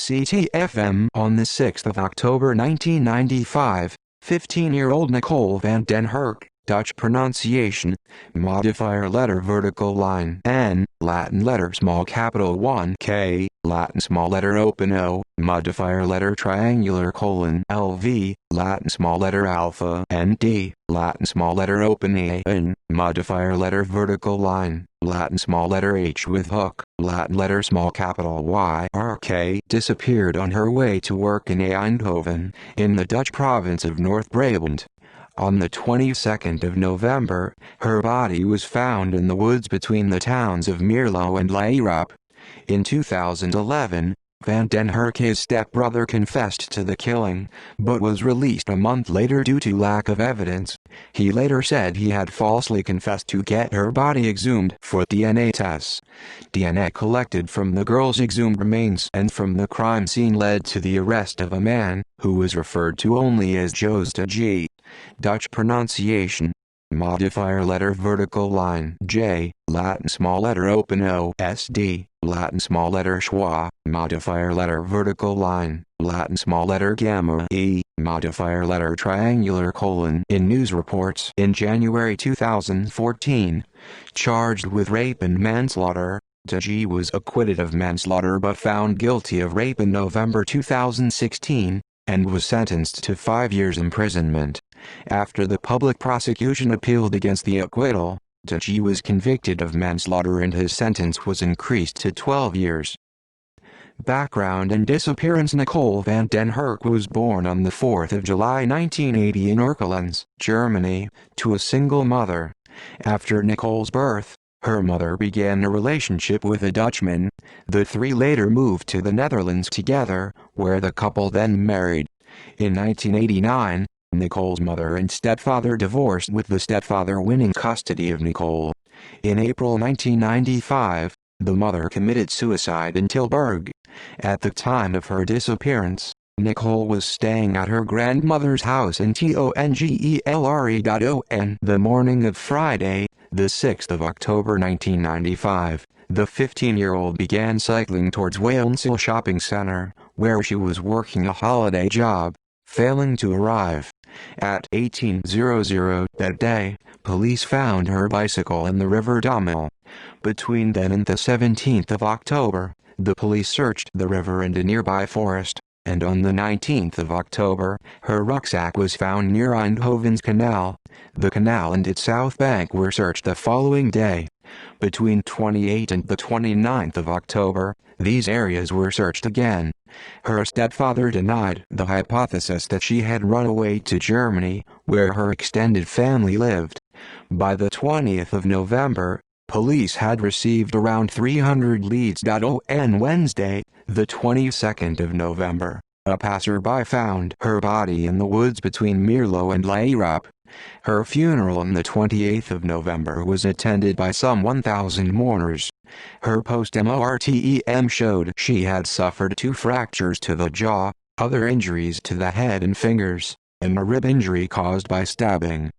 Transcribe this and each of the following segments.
CTFM. On the 6th of October 1995, 15-year-old Nicole van den Hurk, Dutch pronunciation, modifier letter vertical line N, Latin letter small capital 1 K, Latin small letter open O, modifier letter triangular colon LV, Latin small letter alpha ND, Latin small letter open A N, modifier letter vertical line, Latin small letter H with hook, Latin letter small capital Y RK, disappeared on her way to work in Eindhoven, in the Dutch province of North Brabant. On the 22nd of November, her body was found in the woods between the towns of Mierlo and Leeuwarp. In 2011, Van den Hurk's stepbrother confessed to the killing, but was released a month later due to lack of evidence. He later said he had falsely confessed to get her body exhumed for DNA tests. DNA collected from the girl's exhumed remains and from the crime scene led to the arrest of a man, who was referred to only as Joost G. Dutch pronunciation, modifier letter vertical line J, Latin small letter open O SD, Latin small letter schwa, modifier letter vertical line, Latin small letter gamma E, modifier letter triangular colon. In news reports in January 2014, charged with rape and manslaughter, G was acquitted of manslaughter but found guilty of rape in November 2016, and was sentenced to 5 years imprisonment. After the public prosecution appealed against the acquittal, G was convicted of manslaughter and his sentence was increased to 12 years. Background and disappearance. Nicole van den Hurk was born on the 4th of July 1980 in Erkelenz, Germany, to a single mother. After Nicole's birth, her mother began a relationship with a Dutchman. The three later moved to the Netherlands together, where the couple then married. In 1989, Nicole's mother and stepfather divorced, with the stepfather winning custody of Nicole. In April 1995, the mother committed suicide in Tilburg. At the time of her disappearance, Nicole was staying at her grandmother's house in Tongelre.on. The morning of Friday, the 6th of October 1995, the 15-year-old began cycling towards Waalsel shopping center, where she was working a holiday job, failing to arrive. At 18:00 that day, police found her bicycle in the River Dommel. Between then and the 17th of October, the police searched the river and a nearby forest, and on the 19th of October, her rucksack was found near Eindhoven's canal. The canal and its south bank were searched the following day. Between 28 and the 29th of October, these areas were searched again. Her stepfather denied the hypothesis that she had run away to Germany, where her extended family lived. By the 20th of November, police had received around 300 leads. On Wednesday, the 22nd of November, a passerby found her body in the woods between Mierlo and Leeuwarp. Her funeral on the 28th of November was attended by some 1,000 mourners. Her post-mortem showed she had suffered 2 fractures to the jaw, other injuries to the head and fingers, and a rib injury caused by stabbing.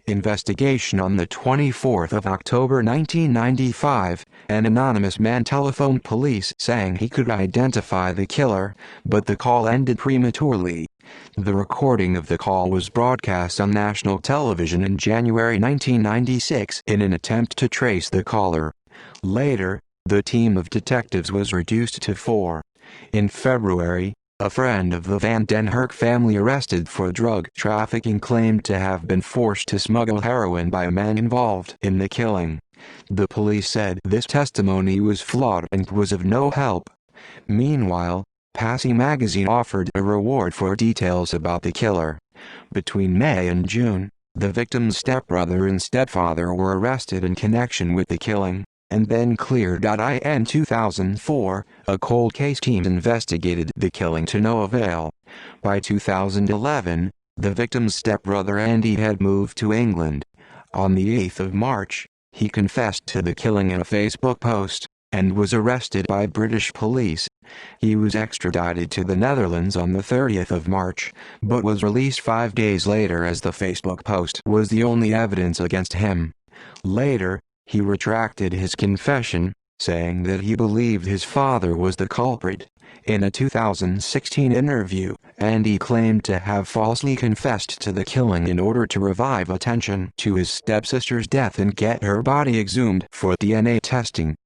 Investigation. On the 24th of October 1995, an anonymous man telephoned police saying he could identify the killer, but the call ended prematurely. The recording of the call was broadcast on national television in January 1996 in an attempt to trace the caller. Later, the team of detectives was reduced to 4. In February, a friend of the Van den Hurk family arrested for drug trafficking claimed to have been forced to smuggle heroin by a man involved in the killing. The police said this testimony was flawed and was of no help. Meanwhile, Passy magazine offered a reward for details about the killer. Between May and June, the victim's stepbrother and stepfather were arrested in connection with the killing, and then cleared. In 2004, a cold case team investigated the killing to no avail. By 2011, the victim's stepbrother Andy had moved to England. On the 8th of March, he confessed to the killing in a Facebook post, and was arrested by British police. He was extradited to the Netherlands on the 30th of March, but was released 5 days later as the Facebook post was the only evidence against him. Later, he retracted his confession, saying that he believed his father was the culprit. In a 2016 interview, Andy claimed to have falsely confessed to the killing in order to revive attention to his stepsister's death and get her body exhumed for DNA testing.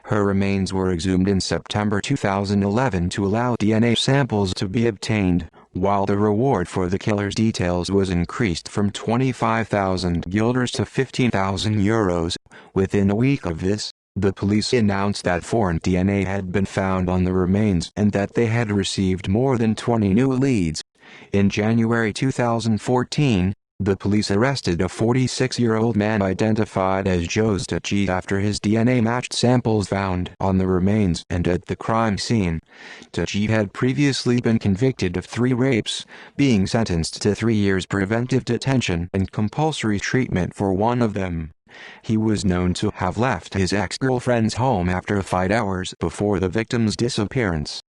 Her remains were exhumed in September 2011 to allow DNA samples to be obtained, while the reward for the killer's details was increased from 25,000 guilders to 15,000 euros. Within a week of this, the police announced that foreign DNA had been found on the remains and that they had received more than 20 new leads. In January 2014, the police arrested a 46-year-old man identified as Joe Stachy after his DNA matched samples found on the remains and at the crime scene. Stachy had previously been convicted of 3 rapes, being sentenced to 3 years preventive detention and compulsory treatment for one of them. He was known to have left his ex-girlfriend's home after 5 hours before the victim's disappearance.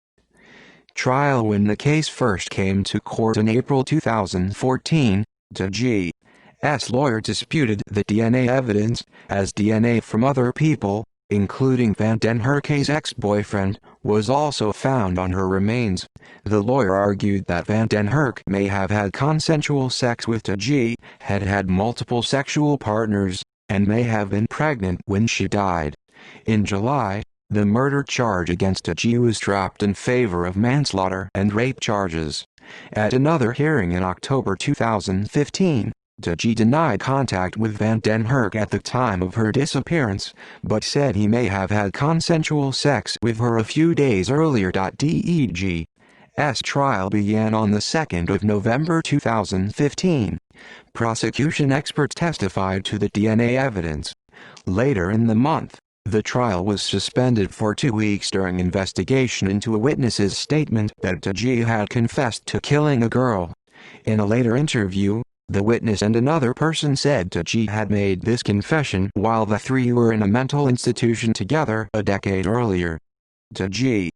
Trial. When the case first came to court in April 2014, Stachy's lawyer disputed the DNA evidence, as DNA from other people, including Van den Hurk's ex-boyfriend, was also found on her remains. The lawyer argued that Van den Hurk may have had consensual sex with Stachy, had had multiple sexual partners, and may have been pregnant when she died. In July, the murder charge against Stachy was dropped in favor of manslaughter and rape charges. At another hearing in October 2015, Stachy denied contact with Van den Hurk at the time of her disappearance, but said he may have had consensual sex with her a few days earlier. DEG's trial began on the 2nd of November 2015. Prosecution experts testified to the DNA evidence. Later in the month, the trial was suspended for 2 weeks during investigation into a witness's statement that Stachy had confessed to killing a girl. In a later interview, the witness and another person said Stachy had made this confession while the 3 were in a mental institution together a decade earlier. Stachy's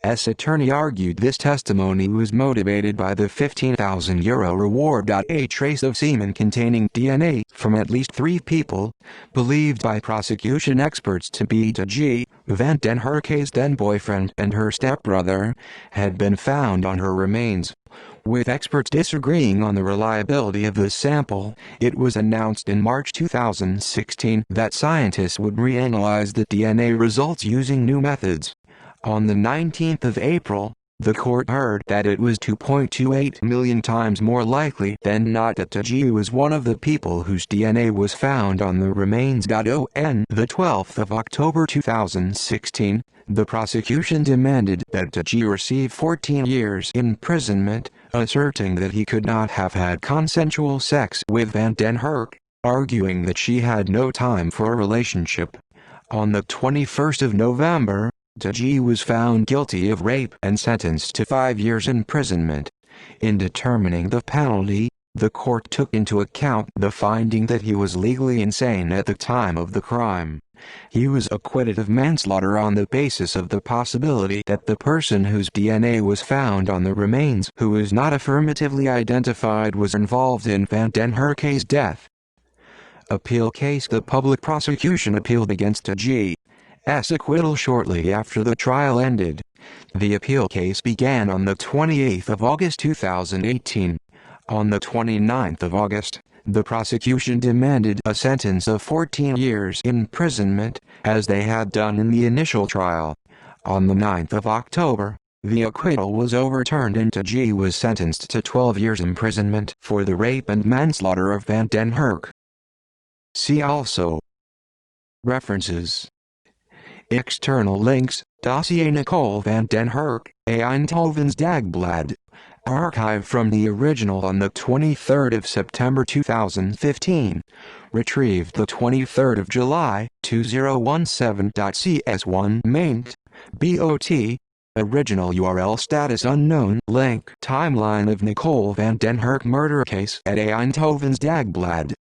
attorney argued this testimony was motivated by the €15,000 reward. A trace of semen containing DNA from at least 3 people, believed by prosecution experts to be Stachy, Van den Hurk's then-boyfriend and her stepbrother, had been found on her remains. With experts disagreeing on the reliability of the sample, it was announced in March 2016 that scientists would reanalyze the DNA results using new methods. On the 19th of April, the court heard that it was 2.28 million times more likely than not that Stachy was one of the people whose DNA was found on the remains. On the 12th of October 2016, the prosecution demanded that Stachy receive 14 years imprisonment, asserting that he could not have had consensual sex with Van den Hurk, arguing that she had no time for a relationship. On the 21st of November, Stachy was found guilty of rape and sentenced to 5 years imprisonment. In determining the penalty, the court took into account the finding that he was legally insane at the time of the crime. He was acquitted of manslaughter on the basis of the possibility that the person whose DNA was found on the remains, who is not affirmatively identified, was involved in Van den Hurk's death. Appeal case. The public prosecution appealed against Stachy's acquittal shortly after the trial ended. The appeal case began on the 28th of August 2018. On the 29th of August, the prosecution demanded a sentence of 14 years imprisonment, as they had done in the initial trial. On the 9th of October, the acquittal was overturned and Stachy was sentenced to 12 years imprisonment for the rape and manslaughter of Van den Hurk. See also References. External links. Dossier Nicole Van den Hurk, Eindhoven's Dagblad. Archive from the original on the 23rd of September 2015. Retrieved the 23rd of July, 2017. CS1 maint. BOT. Original URL status unknown. Link. Timeline of Nicole Van den Hurk murder case at Eindhoven's Dagblad.